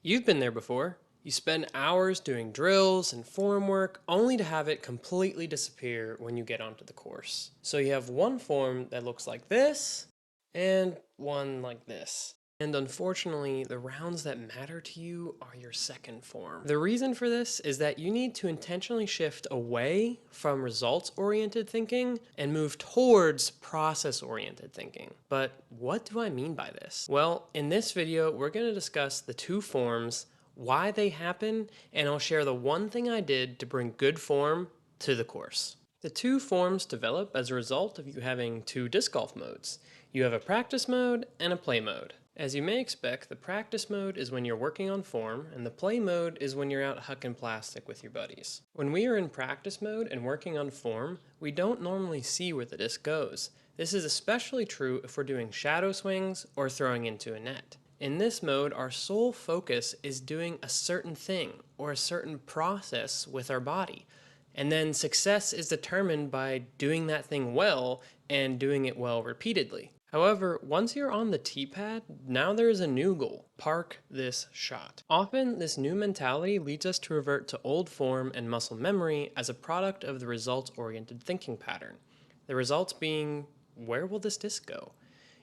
You've been there before. You spend hours doing drills and form work only to have it completely disappear when you get onto the course. So you have one form that looks like this and one like this. And unfortunately, the rounds that matter to you are your second form. The reason for this is that you need to intentionally shift away from results-oriented thinking and move towards process-oriented thinking. But what do I mean by this? Well, in this video, we're going to discuss the two forms, why they happen, and I'll share the one thing I did to bring good form to the course. The two forms develop as a result of you having two disc golf modes. You have a practice mode and a play mode. As you may expect, the practice mode is when you're working on form, and the play mode is when you're out hucking plastic with your buddies. When we are in practice mode and working on form, we don't normally see where the disc goes. This is especially true if we're doing shadow swings or throwing into a net. In this mode, our sole focus is doing a certain thing or a certain process with our body. And then success is determined by doing that thing well and doing it well repeatedly. However, once you're on the tee pad, now there is a new goal: park this shot. Often, this new mentality leads us to revert to old form and muscle memory as a product of the results-oriented thinking pattern. The results being, where will this disc go?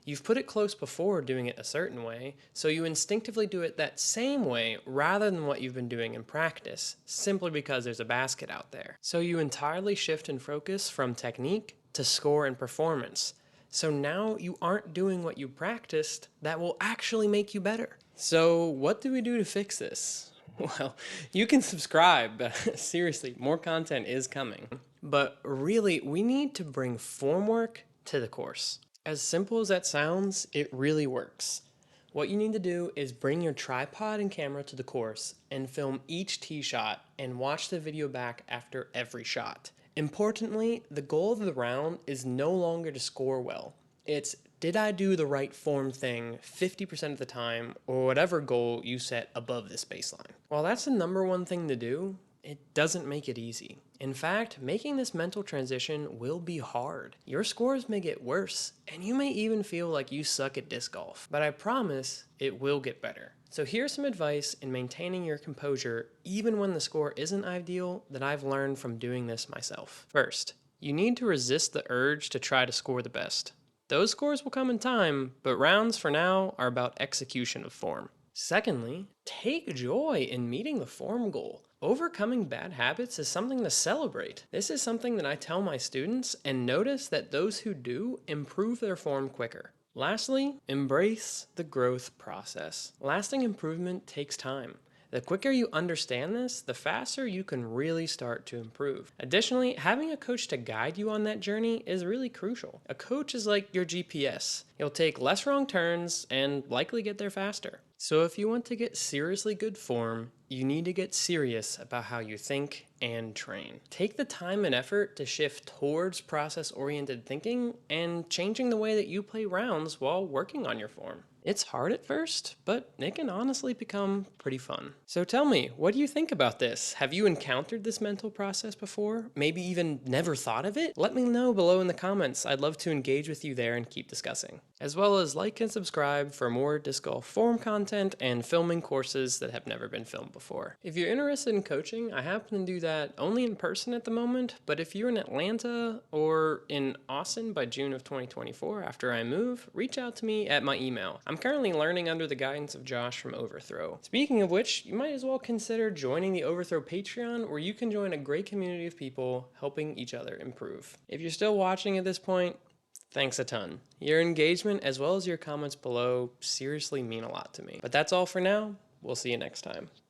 You've put it close before doing it a certain way, so you instinctively do it that same way rather than what you've been doing in practice, simply because there's a basket out there. So you entirely shift in focus from technique to score and performance. So now you aren't doing what you practiced that will actually make you better. So what do we do to fix this? Well, you can subscribe. Seriously, more content is coming. But really, we need to bring form work to the course. As simple as that sounds, it really works. What you need to do is bring your tripod and camera to the course and film each tee shot and watch the video back after every shot. Importantly, the goal of the round is no longer to score well. It's, did I do the right form thing 50% of the time, or whatever goal you set above this baseline. While that's the number one thing to do, it doesn't make it easy. In fact, making this mental transition will be hard. Your scores may get worse, and you may even feel like you suck at disc golf. But I promise it will get better. So here's some advice in maintaining your composure even when the score isn't ideal that I've learned from doing this myself. First, you need to resist the urge to try to score the best. Those scores will come in time, but rounds for now are about execution of form. Secondly, take joy in meeting the form goal. Overcoming bad habits is something to celebrate. This is something that I tell my students, and notice that those who do improve their form quicker. Lastly, embrace the growth process. Lasting improvement takes time. The quicker you understand this, the faster you can really start to improve. Additionally, having a coach to guide you on that journey is really crucial. A coach is like your GPS. You'll take less wrong turns and likely get there faster. So if you want to get seriously good form, you need to get serious about how you think and train. Take the time and effort to shift towards process-oriented thinking and changing the way that you play rounds while working on your form. It's hard at first, but it can honestly become pretty fun. So tell me, what do you think about this? Have you encountered this mental process before? Maybe even never thought of it? Let me know below in the comments. I'd love to engage with you there and keep discussing. As well as like and subscribe for more disc golf form content and filming courses that have never been filmed before. If you're interested in coaching, I happen to do that only in person at the moment, but if you're in Atlanta or in Austin by June of 2024 after I move, reach out to me at my email. I'm currently learning under the guidance of Josh from Overthrow. Speaking of which, you might as well consider joining the Overthrow Patreon, where you can join a great community of people helping each other improve. If you're still watching at this point, thanks a ton. Your engagement as well as your comments below seriously mean a lot to me. But that's all for now. We'll see you next time.